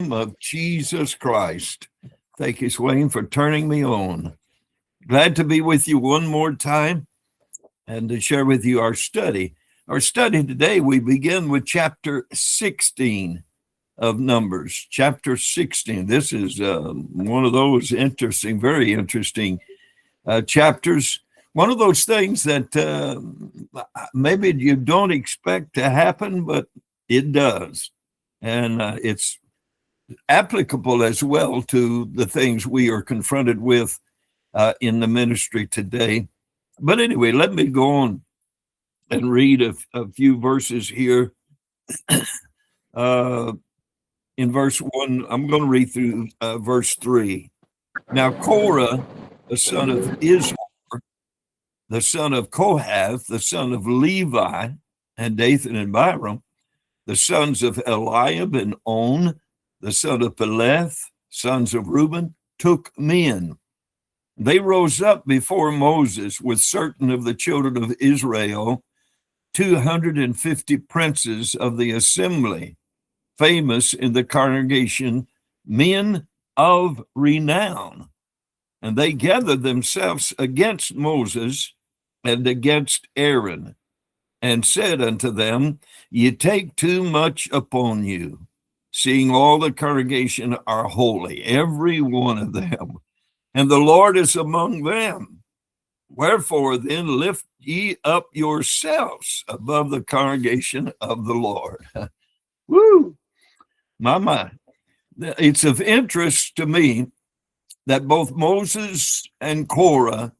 Of Jesus Christ. Thank you, Swain, for turning me on. Glad to be with you one more time and to share with you our study. Our study today, we begin with chapter 16 of Numbers. Chapter 16. This is one of those interesting, very interesting chapters. One of those things that maybe you don't expect to happen, but it does. And it's applicable as well to the things we are confronted with in the ministry today. But anyway, let me go on and read a few verses here. In verse 1, I'm going to read through verse 3. Now Korah, the son of Izhar, the son of Kohath, the son of Levi, and Dathan and Abiram, the sons of Eliab and On, the son of Peleth, sons of Reuben, took men. They rose up before Moses with certain of the children of Israel, 250 princes of the assembly, famous in the congregation, men of renown. And they gathered themselves against Moses and against Aaron, and said unto them, Ye take too much upon you, seeing all the congregation are holy, every one of them, and the Lord is among them. Wherefore then lift ye up yourselves above the congregation of the Lord. Woo! My. It's of interest to me that both Moses and Korah,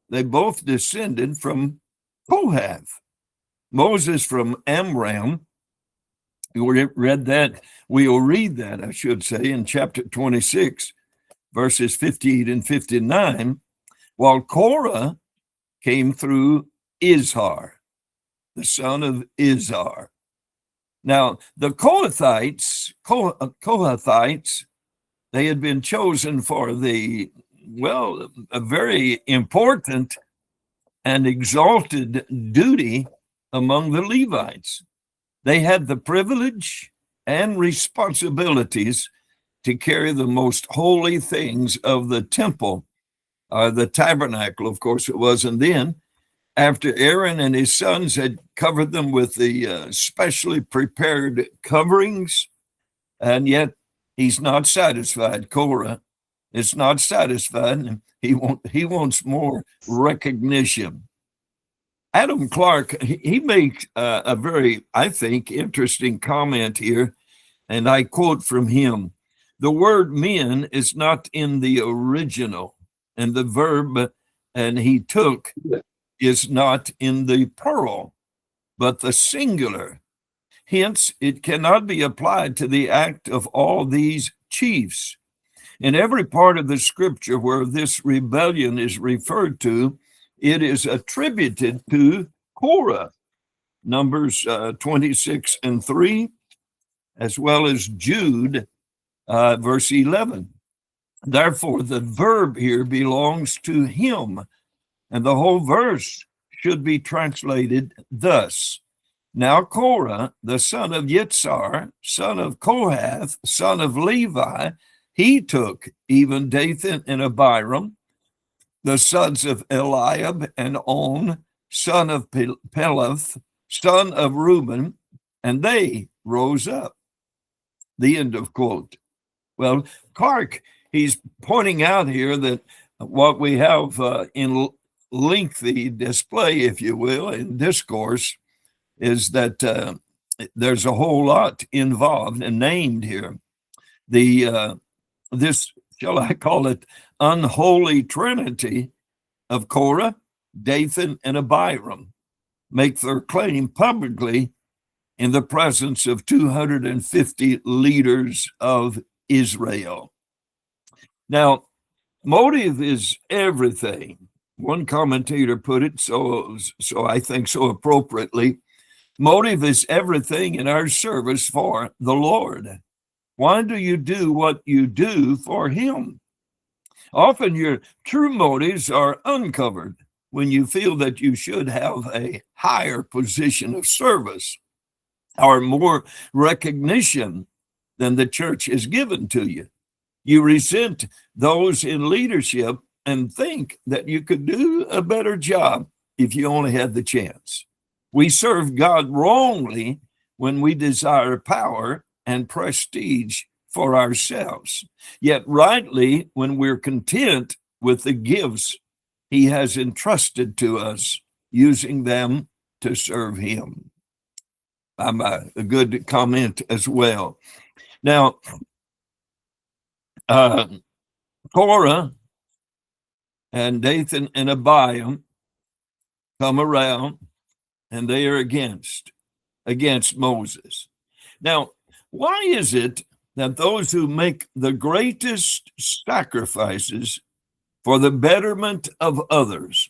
they both descended from Kohath. Moses from Amram. We read that. We will read that, I should say, in chapter 26, verses 58 and 59, while Korah came through Izhar, the son of Izhar. Now, the Kohathites, they had been chosen for a very important and exalted duty among the Levites. They had the privilege and responsibilities to carry the most holy things of the temple, the tabernacle, of course it wasn't then, after Aaron and his sons had covered them with the specially prepared coverings. And yet he's not satisfied. Korah is not satisfied. He wants more recognition. Adam Clark, he makes a very, I think, interesting comment here, and I quote from him. The word men is not in the original, and the verb, and he took, is not in the plural, but the singular. Hence, it cannot be applied to the act of all these chiefs. In every part of the scripture where this rebellion is referred to, it is attributed to Korah, Numbers 26 and 3, as well as Jude, verse 11. Therefore, the verb here belongs to him, and the whole verse should be translated thus. Now Korah, the son of Yitzhar, son of Kohath, son of Levi, he took even Dathan and Abiram, the sons of Eliab and On, son of Peleth, son of Reuben, and they rose up. The end of quote. Well, Clark, he's pointing out here that what we have in lengthy display, if you will, in discourse, is that there's a whole lot involved and named here. This, shall I call it, unholy trinity of Korah, Dathan, and Abiram make their claim publicly in the presence of 250 leaders of Israel. Now, motive is everything. One commentator put it so I think so appropriately. Motive is everything in our service for the Lord. Why do you do what you do for him? Often your true motives are uncovered when you feel that you should have a higher position of service or more recognition than the church has given to you. You resent those in leadership and think that you could do a better job if you only had the chance. We serve God wrongly when we desire power and prestige for ourselves, yet rightly when we're content with the gifts He has entrusted to us, using them to serve Him. A good comment as well. Now, Korah and Dathan and Abiram come around, and they are against Moses. Now, why is it that those who make the greatest sacrifices for the betterment of others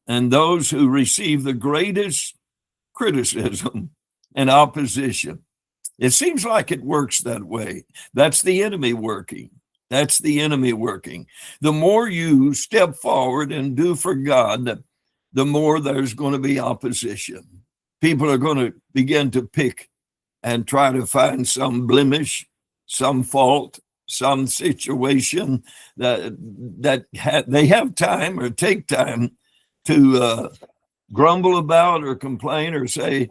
and those who receive the greatest criticism and opposition, it seems like it works that way? That's the enemy working. That's the enemy working. The more you step forward and do for God, the more there's going to be opposition. People are going to begin to pick and try to find some blemish, some fault, some situation that they have time or take time to grumble about or complain or say,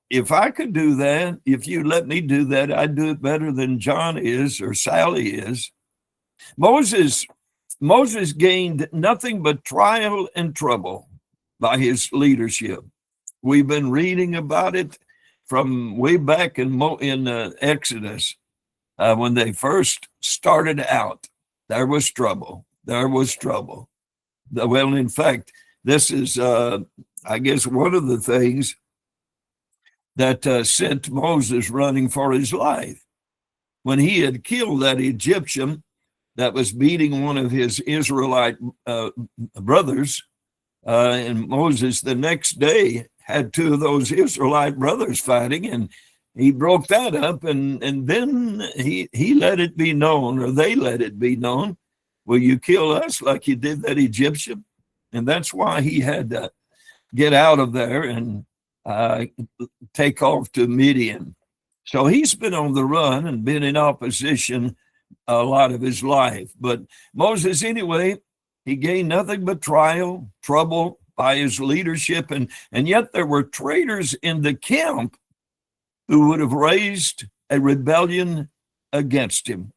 if I could do that, if you let me do that, I'd do it better than John is or Sally is. Moses gained nothing but trial and trouble by his leadership. We've been reading about it from way back in Exodus. When they first started out, there was trouble. Well, in fact, this is, I guess, one of the things that sent Moses running for his life. When he had killed that Egyptian that was beating one of his Israelite brothers, and Moses the next day had two of those Israelite brothers fighting, and he broke that up, and then he let it be known, or they let it be known, will you kill us like you did that Egyptian? And that's why he had to get out of there and take off to Midian. So he's been on the run and been in opposition a lot of his life. But Moses, anyway, he gained nothing but trial, trouble by his leadership, and yet there were traitors in the camp who would have raised a rebellion against him,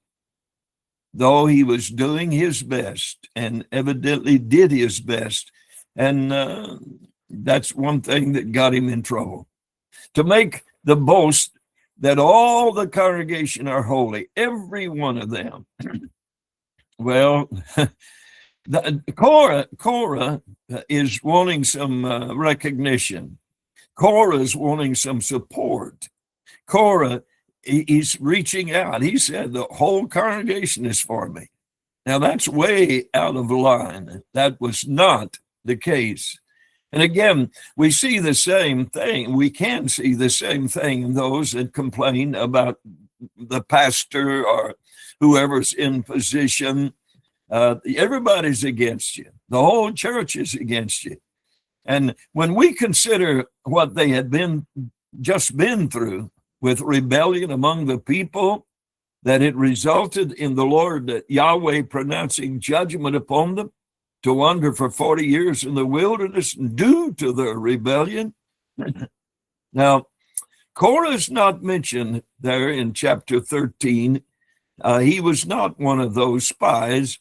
though he was doing his best and evidently did his best. And that's one thing that got him in trouble. To make the boast that all the congregation are holy, every one of them. Well, Korah is wanting some recognition. Korah is wanting some support. Korah, he's reaching out. He said, the whole congregation is for me. Now, that's way out of line. That was not the case. And again, we see the same thing. We can see the same thing in those that complain about the pastor or whoever's in position. Everybody's against you. The whole church is against you. And when we consider what they had just been through with rebellion among the people, that it resulted in the Lord Yahweh pronouncing judgment upon them to wander for 40 years in the wilderness due to their rebellion. Now, Korah is not mentioned there in chapter 13. He was not one of those spies.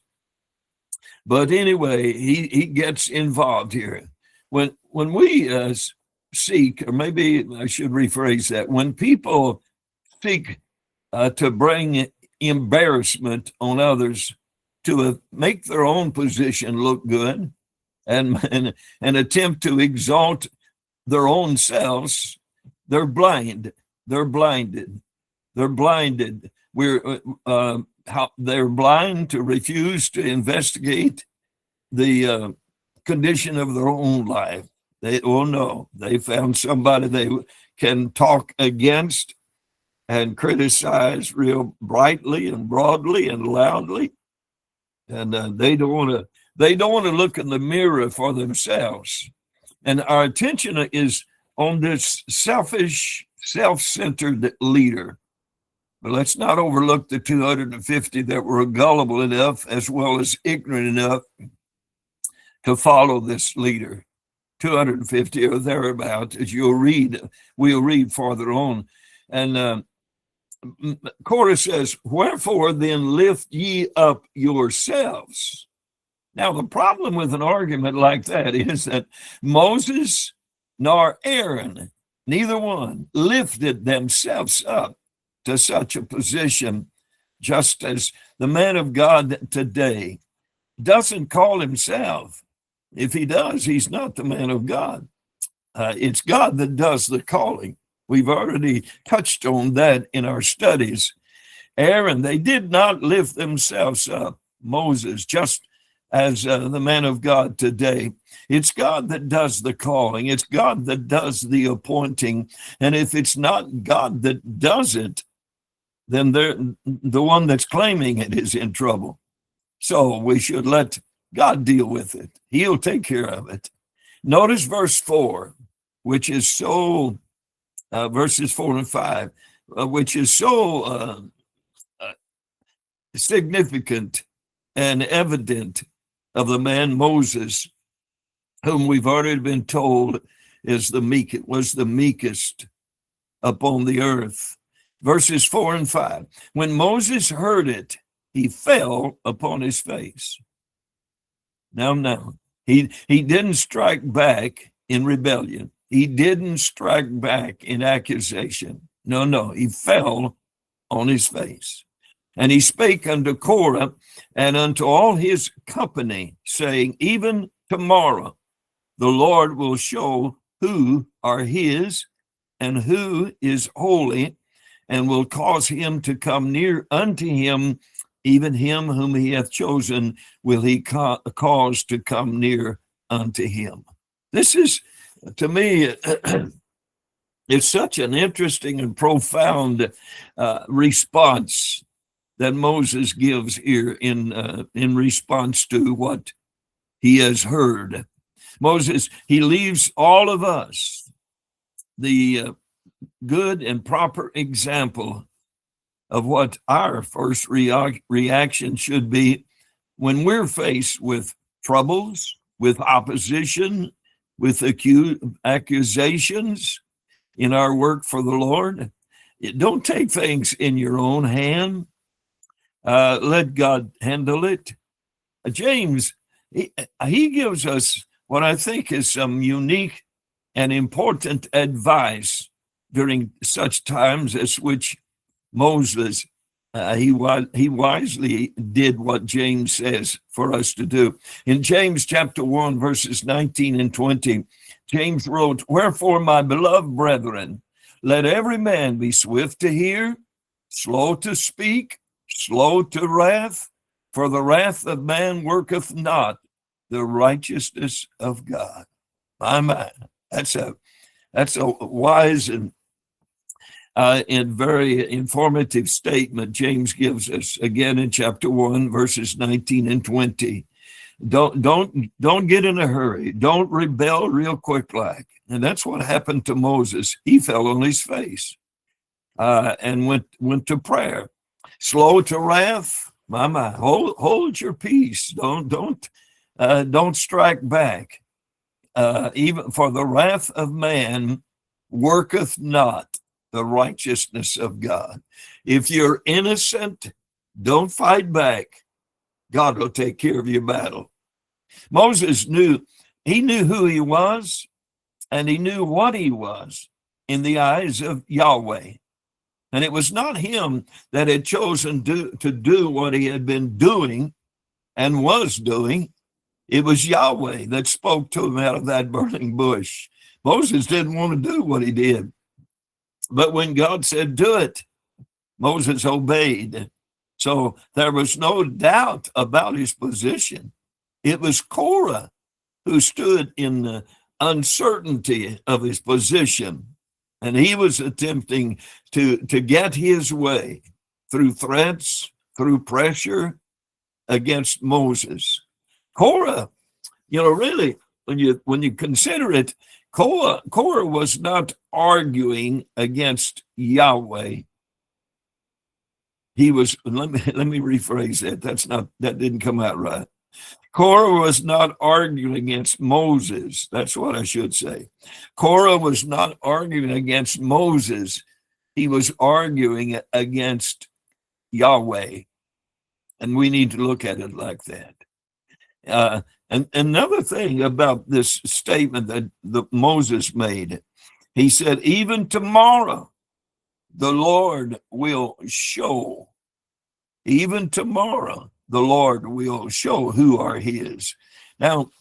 But anyway, he gets involved here. When we seek, or maybe I should rephrase that, when people seek to bring embarrassment on others, to make their own position look good, and attempt to exalt their own selves, they're blind. They're blinded. They're blinded. They're blind to refuse to investigate the condition of their own life. They found somebody they can talk against and criticize real brightly and broadly and loudly, and they don't want to look in the mirror for themselves. And our attention is on this selfish, self-centered leader But let's not overlook the 250 that were gullible enough as well as ignorant enough to follow this leader. 250 or thereabout, as we'll read farther on. And Korah says, wherefore then lift ye up yourselves. Now, the problem with an argument like that is that Moses nor Aaron, neither one, lifted themselves up to such a position, just as the man of God today doesn't call himself. If he does, he's not the man of God. It's God that does the calling. We've already touched on that in our studies. Aaron, they did not lift themselves up. Moses, just as the man of God today. It's God that does the calling. It's God that does the appointing. And if it's not God that does it, then the one that's claiming it is in trouble. So we should let God deal with it. He'll take care of it. Notice verse 4, which is so, verses 4 and 5, which is so significant and evident of the man Moses, whom we've already been told was the meekest upon the earth. Verses 4 and 5. When Moses heard it, he fell upon his face. Now, he didn't strike back in rebellion. He didn't strike back in accusation. No, he fell on his face. And he spake unto Korah and unto all his company, saying, even tomorrow the Lord will show who are his and who is holy, and will cause him to come near unto him, even him whom he hath chosen will he cause to come near unto him. This is, to me, it's such an interesting and profound response that Moses gives here in response to what he has heard. Moses, he leaves all of us the good and proper example of what our first reaction should be when we're faced with troubles, with opposition, with accusations in our work for the Lord. Don't take things in your own hand. Let God handle it. James, he gives us what I think is some unique and important advice during such times as which Moses, he wisely did what James says for us to do. In James chapter 1, verses 19 and 20, James wrote, wherefore, my beloved brethren, let every man be swift to hear, slow to speak, slow to wrath, for the wrath of man worketh not the righteousness of God. My, that's a wise and very informative statement James gives us again in chapter 1, verses 19 and 20. Don't get in a hurry. Don't rebel real quick like. And that's what happened to Moses. He fell on his face and went to prayer. Slow to wrath, my. Hold your peace. Don't strike back. Even for the wrath of man worketh not the righteousness of God. If you're innocent, don't fight back. God will take care of your battle. Moses knew who he was, and he knew what he was in the eyes of Yahweh. And it was not him that had chosen to do what he had been doing and was doing. It was Yahweh that spoke to him out of that burning bush. Moses didn't want to do what he did. But when God said, do it, Moses obeyed. So there was no doubt about his position. It was Korah who stood in the uncertainty of his position. And he was attempting to get his way through threats, through pressure against Moses. Korah, really, when you consider it, Korah was not arguing against Yahweh. He was, let me rephrase that. That didn't come out right. Korah was not arguing against Moses. That's what I should say. Korah was not arguing against Moses. He was arguing against Yahweh. And we need to look at it like that. And another thing about this statement that Moses made, he said, even tomorrow, the Lord will show. Even tomorrow, the Lord will show who are his. Now,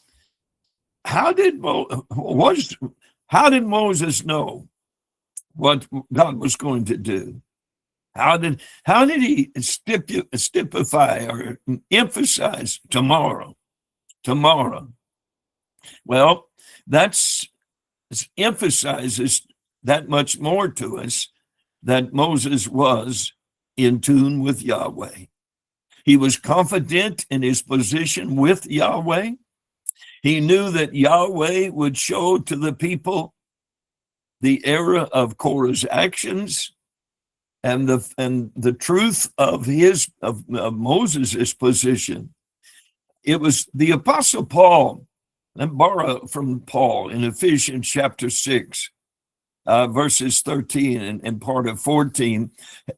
how did Moses know what God was going to do? How did he stipify or emphasize tomorrow? Tomorrow. Well, that's emphasizes that much more to us that Moses was in tune with Yahweh. He was confident in his position with Yahweh. He knew that Yahweh would show to the people the error of Korah's actions and the truth of Moses' position. It was the Apostle Paul, and borrow from Paul in Ephesians chapter 6, verses 13 and part of 14.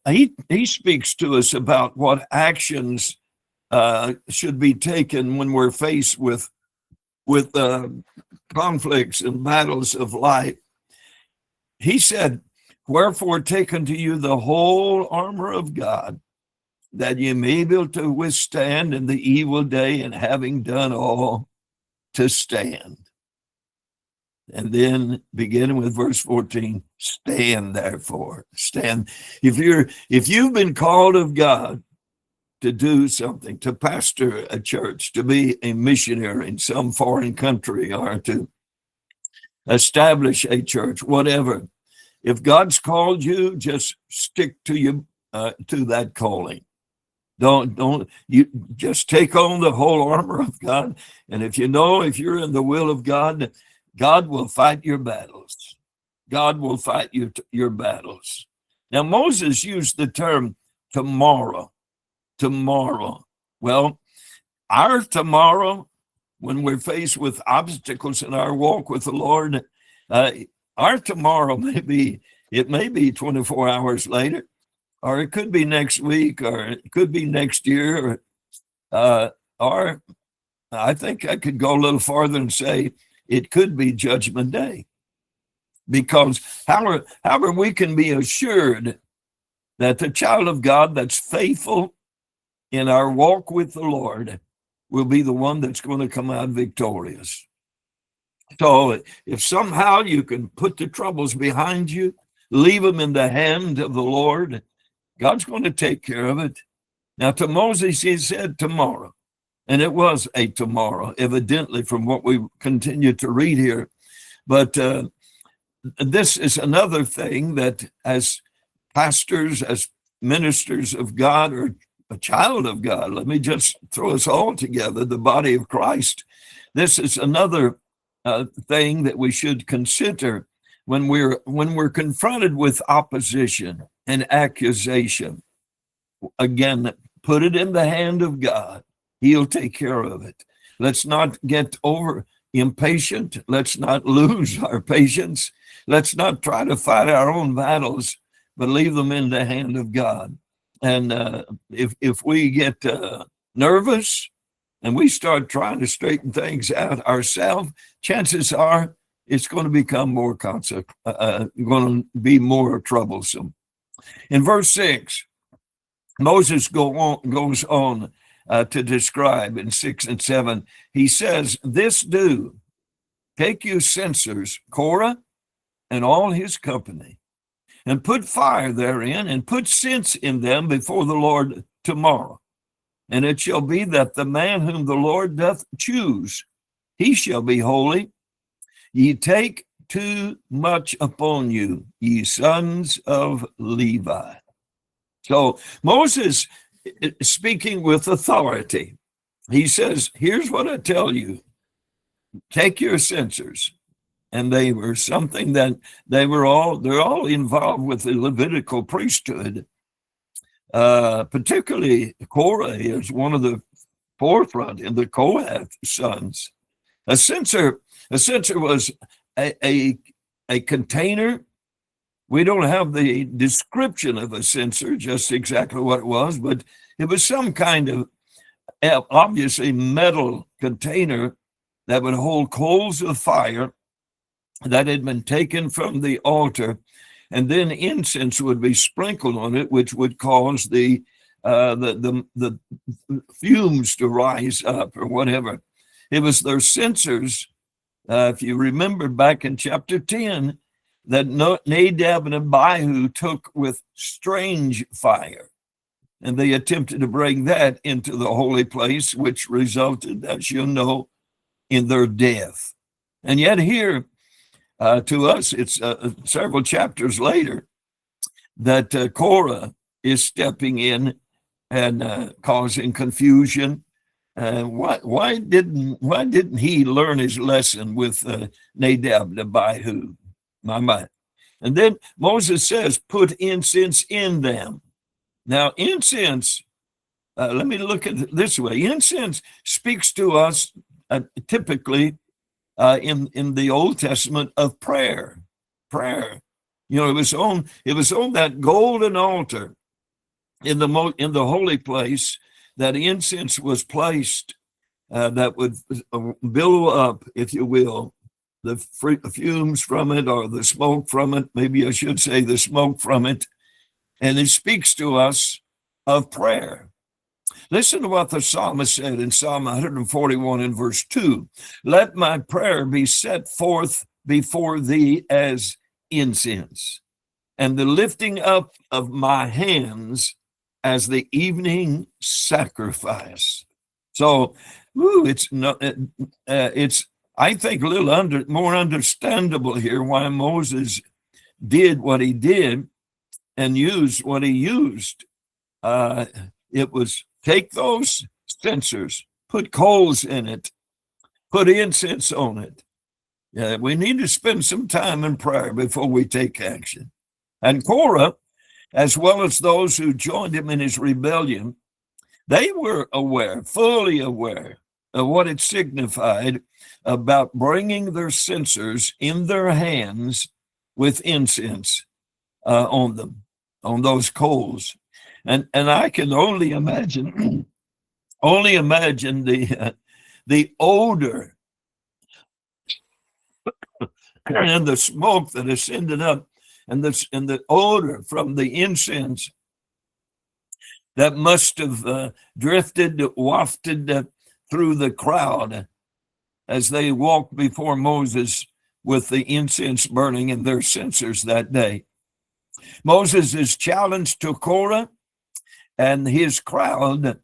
He speaks to us about what actions should be taken when we're faced with conflicts and battles of life. He said, wherefore take unto you the whole armor of God, that ye may be able to withstand in the evil day, and having done all, to stand. And then beginning with verse 14, stand therefore. Stand. If you've been called of God to do something, to pastor a church, to be a missionary in some foreign country, or to establish a church, whatever, if God's called you, just stick to that calling. Don't you just take on the whole armor of God. And if you're in the will of God, God will fight your battles. God will fight your battles. Now, Moses used the term tomorrow. Tomorrow. Well, our tomorrow, when we're faced with obstacles in our walk with the Lord, our tomorrow may be 24 hours later, or it could be next week, or it could be next year, or I think I could go a little farther and say it could be Judgment Day. Because however we can be assured that the child of God that's faithful in our walk with the Lord will be the one that's going to come out victorious. So if somehow you can put the troubles behind you, leave them in the hand of the Lord, God's going to take care of it. Now, to Moses, he said tomorrow, and it was a tomorrow, evidently, from what we continue to read here. But this is another thing that as pastors, as ministers of God, or a child of God, let me just throw us all together, the body of Christ. This is another thing that we should consider when we're confronted with opposition and accusation. Again, put it in the hand of God. He'll take care of it. Let's not get over impatient. Let's not lose our patience. Let's not try to fight our own battles, but leave them in the hand of God. And if we get nervous and we start trying to straighten things out ourselves, chances are it's going to become going to be more troublesome. In verse 6, Moses goes on to describe in 6 and 7. He says, this do, take you censers, Korah and all his company, and put fire therein, and put sense in them before the Lord tomorrow. And it shall be that the man whom the Lord doth choose, he shall be holy. Ye take too much upon you, ye sons of Levi. So Moses is speaking with authority. He says, here's what I tell you. Take your censers. And they were something that they're all involved with the Levitical priesthood. Particularly Korah is one of the forefront in the Kohath sons. A censer was a container. We don't have the description of a censer, just exactly what it was, but it was some kind of obviously metal container that would hold coals of fire that had been taken from the altar, and then incense would be sprinkled on it, which would cause the fumes to rise up or whatever. It was their censers. If you remember back in chapter 10, that Nadab and Abihu took with strange fire, and they attempted to bring that into the holy place, which resulted, as you know, in their death. And yet here, to us, it's several chapters later that Korah is stepping in and causing confusion. Why didn't he learn his lesson with Nadab and Abihu? My. And then Moses says, put incense in them. Now, incense, let me look at it this way. Incense speaks to us typically in the Old Testament of prayer. Prayer. You know, it was on that golden altar in the holy place that incense was placed that would billow up, if you will, the fumes from it or the smoke from it. Maybe I should say the smoke from it. And it speaks to us of prayer. Listen to what the psalmist said in Psalm 141 and verse 2. Let my prayer be set forth before thee as incense, and the lifting up of my hands as the evening sacrifice. So, it's I think a little more understandable here why Moses did what he did and used what he used. It was take those censers, put coals in it, put incense on it. We need to spend some time in prayer before we take action. And Korah, as well as those who joined him in his rebellion, they were aware, fully aware of what it signified about bringing their censers in their hands with incense on them, on those coals. And I can only imagine the odor and the smoke that ascended up, and the odor from the incense that must have wafted through the crowd as they walked before Moses with the incense burning in their censers that day. Moses' challenge to Korah and his crowd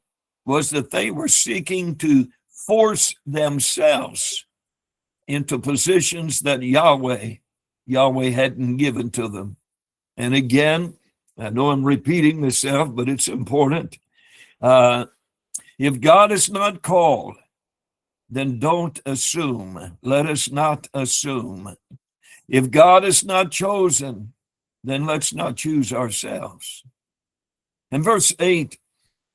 was that they were seeking to force themselves into positions that Yahweh hadn't given to them. And again, I know I'm repeating myself, but it's important. If God is not called, then don't assume. Let us not assume. If God is not chosen, then let's not choose ourselves. In verse 8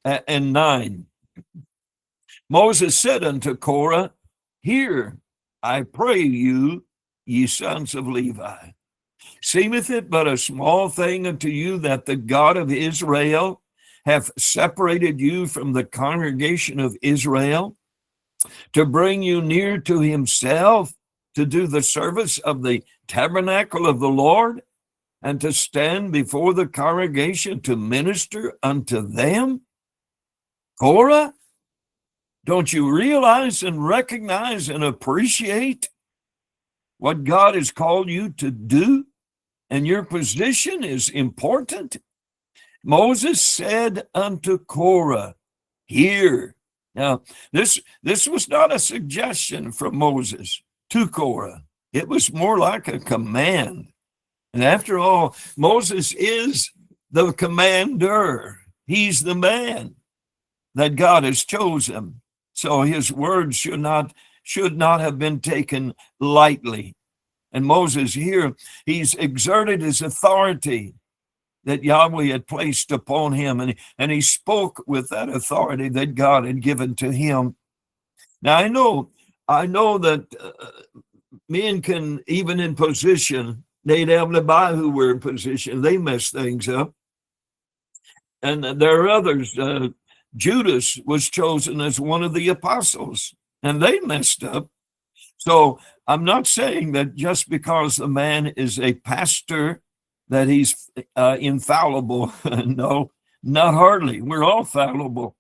and 9, Moses said unto Korah, hear, I pray you, ye sons of Levi. Seemeth it but a small thing unto you that the God of Israel hath separated you from the congregation of Israel, to bring you near to himself, to do the service of the tabernacle of the Lord, and to stand before the congregation to minister unto them? Korah, don't you realize and recognize and appreciate what God has called you to do? And your position is important. Moses said unto Korah, hear. Now, this was not a suggestion from Moses to Korah. It was more like a command. And after all, Moses is the commander. He's the man that God has chosen. So his words should not have been taken lightly. And Moses here, he's exerted his authority that Yahweh had placed upon him, and he spoke with that authority that God had given to him. Now I know that men can, even in position, Nadab and Abihu were in position, they mess things up. And there are others. Judas was chosen as one of the apostles, and they messed up. So I'm not saying that just because a man is a pastor that he's infallible. No, not hardly. We're all fallible.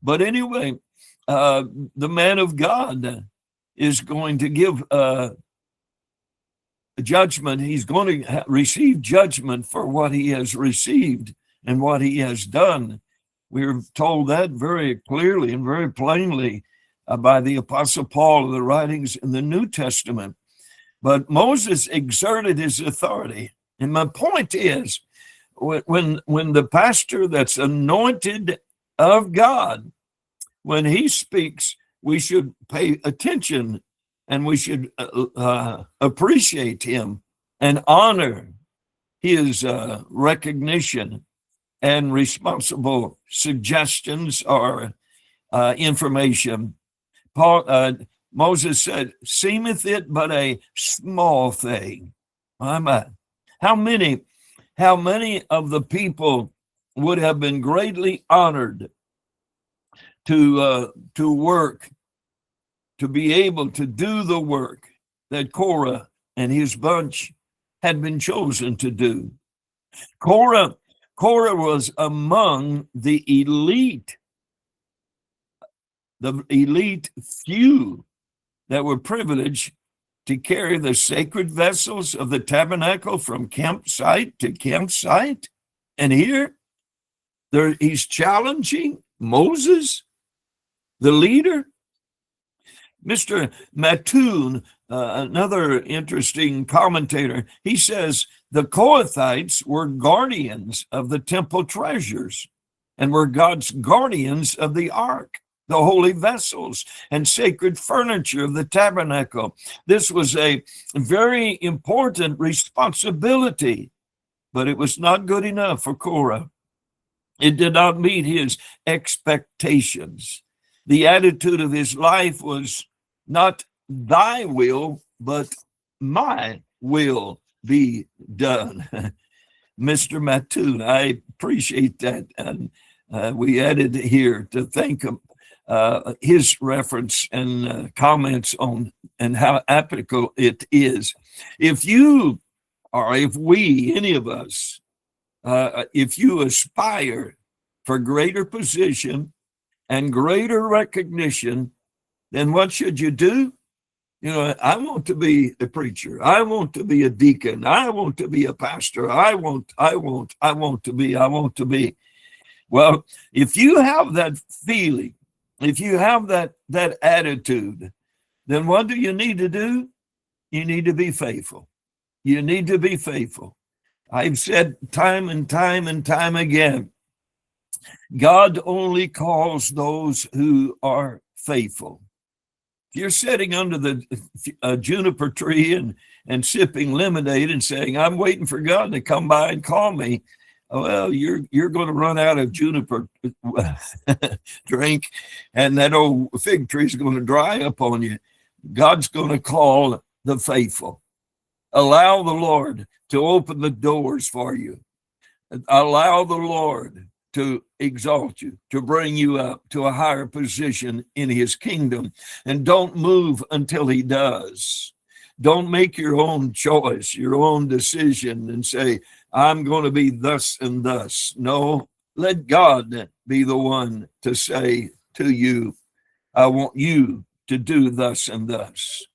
But anyway, the man of God is going to give judgment. He's going to receive judgment for what he has received and what he has done. We're told that very clearly and very plainly by the Apostle Paul in the writings in the New Testament. But Moses exerted his authority. And my point is, when the pastor that's anointed of God, when he speaks, we should pay attention and we should appreciate him and honor his recognition and responsible suggestions or information. Moses said, "Seemeth it but a small thing." How many of the people would have been greatly honored to work, to be able to do the work that Korah and his bunch had been chosen to do? Korah was among the elite few that were privileged to carry the sacred vessels of the tabernacle from campsite to campsite. And here, he's challenging Moses, the leader. Mr. Mattoon, another interesting commentator, he says the Kohathites were guardians of the temple treasures and were God's guardians of the ark, the holy vessels, and sacred furniture of the tabernacle. This was a very important responsibility, but it was not good enough for Korah. It did not meet his expectations. The attitude of his life was not thy will, but my will be done. Mr. Mattoon, I appreciate that. And we added here to thank him. His reference and comments on and how applicable it is. If you, or if we, any of us, if you aspire for greater position and greater recognition, then what should you do? You know, I want to be a preacher. I want to be a deacon. I want to be a pastor. I want to be. Well, if you have that feeling, if you have that attitude, then what do you need to do? You need to be faithful. You need to be faithful. I've said time and time and time again, God only calls those who are faithful. If you're sitting under the juniper tree and sipping lemonade and saying, "I'm waiting for God to come by and call me," well, you're going to run out of juniper drink, and that old fig tree is going to dry up on you. God's going to call the faithful. Allow the Lord to open the doors for you. Allow the Lord to exalt you, to bring you up to a higher position in his kingdom. And don't move until he does. Don't make your own choice, your own decision, and say, "I'm going to be thus and thus." No, let God be the one to say to you, "I want you to do thus and thus."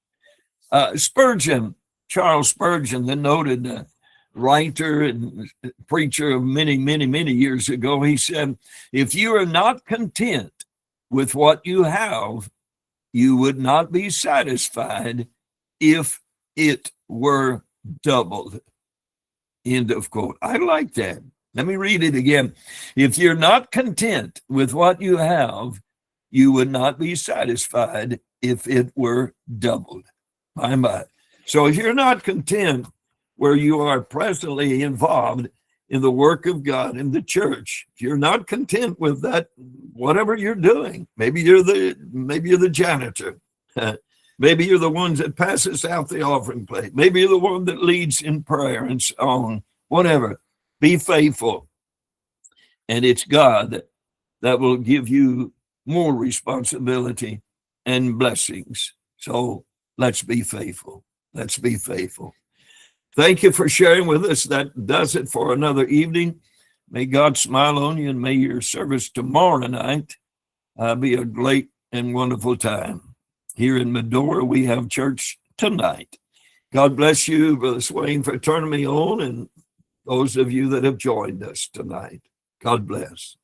Spurgeon, Charles Spurgeon, the noted writer and preacher of many, many, many years ago, he said, "If you are not content with what you have, you would not be satisfied if it were doubled." End of quote. I like that. Let me read it again. If you're not content with what you have, you would not be satisfied if it were doubled. My. So if you're not content where you are presently involved, in the work of God in the church. If you're not content with that, whatever you're doing, maybe you're the janitor. Maybe you're the ones that passes out the offering plate. Maybe you're the one that leads in prayer and so on. Whatever. Be faithful. And it's God that will give you more responsibility and blessings. So let's be faithful. Let's be faithful. Thank you for sharing with us. That does it for another evening. May God smile on you, and may your service tomorrow night be a great and wonderful time. Here in Medora, we have church tonight. God bless you, Brother Swain, for turning me on, and those of you that have joined us tonight. God bless.